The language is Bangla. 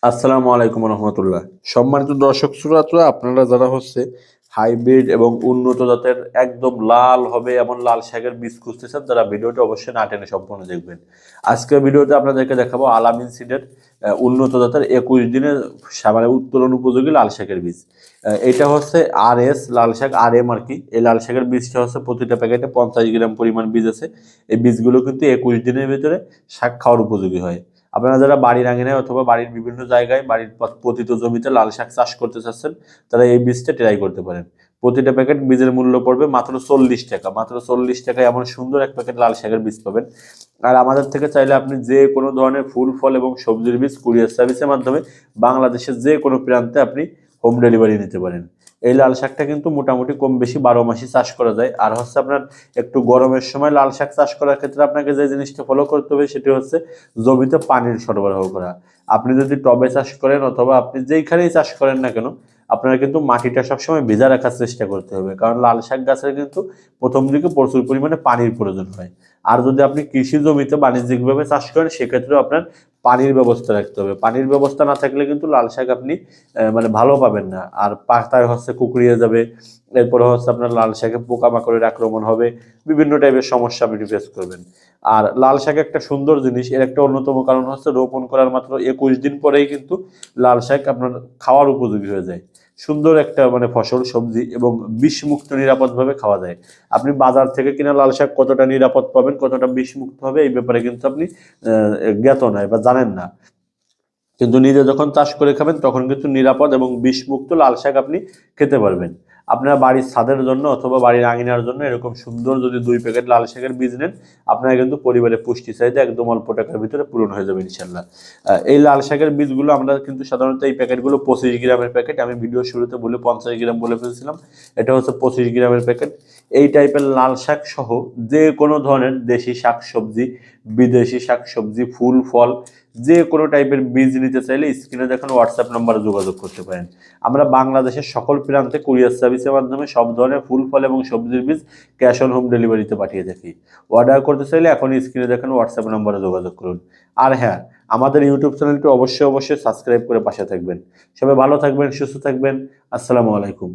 আসসালামু আলাইকুম রহমতুল্লাহ। সম্মানিত দর্শক শ্রোতা, আপনারা যারা হাইব্রিড এবং উন্নত জাতের একদম লাল হবে এমন লাল শাকের বীজ খুঁজতেছেন, তারা ভিডিওটা অবশ্যই না টেনে সম্পূর্ণ দেখবেন। আজকের ভিডিওতে আপনাদেরকে দেখাবো আলামিন সিডের উন্নত জাতের 21 দিনের মানে উত্তোলন উপযোগী লাল শাকের বীজ। এটা আর এস লাল শাক, আর এম আর কি। এই লাল শাকের বীজটা প্রতিটা প্যাকেটে 50 গ্রাম পরিমাণ বীজ আছে। এই বীজগুলো কিন্তু 21 দিনের ভিতরে শাক খাওয়ার উপযোগী হয়। আপনারা যারা বাড়ির আঙিনায় অথবা বাড়ির বিভিন্ন জায়গায় বাড়ির পতিত জমিতে লাল শাক চাষ করতে চাচ্ছেন, তারা এই বীজটা ট্রাই করতে পারেন। প্রতিটা প্যাকেট বীজের মূল্য পড়বে মাত্র 40 টাকা। মাত্র 40 টাকায় এমন সুন্দর এক প্যাকেট লাল শাকের বীজ পাবেন। আর আমাদের থেকে চাইলে আপনি যে কোনো ধরনের ফুল ফল এবং সবজির বীজ কুরিয়ার সার্ভিসের মাধ্যমে বাংলাদেশের যে কোনো প্রান্তে আপনি হোম ডেলিভারি নিতে পারেন। এই লাল শাকটা কিন্তু মোটামুটি কম বেশি 12 মাসই চাষ করা যায়। আর আপনার একটু গরমের সময় লাল শাক চাষ করার ক্ষেত্রে আপনাকে যে জিনিসটা ফলো করতে হবে সেটি জমিতে পানির সরবরাহ করা। আপনি যদি টবে চাষ করেন অথবা আপনি যেইখানেই চাষ করেন না কেন, আপনার কিন্তু মাটিটা সবসময় ভেজা রাখার চেষ্টা করতে হবে, কারণ লাল শাক গাছের কিন্তু প্রথম দিকে প্রচুর পরিমাণে পানির প্রয়োজন হয়। আর যদি আপনি কৃষি জমিতে বাণিজ্যিকভাবে চাষ করেন, সেক্ষেত্রেও আপনার পানির ব্যবস্থা রাখতে হবে। পানির ব্যবস্থা না থাকলে কিন্তু লাল শাক আপনি মানে ভালো পাবেন না। আর পাতায় কুকড়িয়ে যাবে। এরপরে আপনার লাল শাকে পোকামাকড়ের আক্রমণ হবে, বিভিন্ন টাইপের সমস্যা আপনি ফেস করবেন। আর লাল শাক একটা সুন্দর জিনিস, এর একটা অন্যতম কারণ রোপণ করার মাত্র 21 দিন পরেই কিন্তু লাল শাক আপনার খাওয়ার উপযোগী হয়ে যায়। সুন্দর একটা মানে ফসল, সবজি এবং বিষমুক্ত নিরাপদভাবে খাওয়া যায়। আপনি বাজার থেকে কিনা লাল শাক কতটা নিরাপদ পাবেন, কতটা বিষমুক্ত হবে, এই ব্যাপারে কিন্তু আপনি জ্ঞাত নয় বা জানেন না। কিন্তু নিজে যখন চাষ করে খাবেন তখন কিন্তু নিরাপদ এবং বিষমুক্ত লাল শাক আপনি খেতে পারবেন। আপনার বাড়ির ছাদের জন্য অথবা বাড়ির আঙিনার জন্য এরকম সুন্দর যদি 2 প্যাকেট লাল শাকের বীজ নেন, আপনার কিন্তু পরিবারের পুষ্টি চাহিদা একদম অল্প টাকার ভিতরে পূরণ হয়ে যাবে ইনশাল্লাহ। এই লাল শাকের বীজগুলো আমরা কিন্তু সাধারণত এই প্যাকেটগুলো 25 গ্রামের প্যাকেট। আমি ভিডিও শুরুতে বলে 50 গ্রাম বলে ফেলছিলাম, এটা 25 গ্রামের প্যাকেট। এই টাইপের লাল শাক সহ যে কোনো ধরনের দেশি শাকসবজি, বিদেশি শাকসবজি, ফুল ফল, যে কোনো টাইপের বীজ নিতে চাইলে স্ক্রিনে দেখুন হোয়াটসঅ্যাপ নাম্বারে যোগাযোগ করতে পারেন। আমরা বাংলাদেশের সকল প্রান্তে কুরিয়ার সার্ভিসের মাধ্যমে সব ধরনের ফুল ফল এবং সবজির বীজ ক্যাশ অন হোম ডেলিভারিতে পাঠিয়ে থাকি। অর্ডার করতে চাইলে এখন স্ক্রিনে দেখুন হোয়াটসঅ্যাপ নাম্বারে যোগাযোগ করুন। আর হ্যাঁ, আমাদের ইউটিউব চ্যানেলটি অবশ্যই সাবস্ক্রাইব করে পাশে থাকবেন। সবাই ভালো থাকবেন, সুস্থ থাকবেন। আসসালামু আলাইকুম।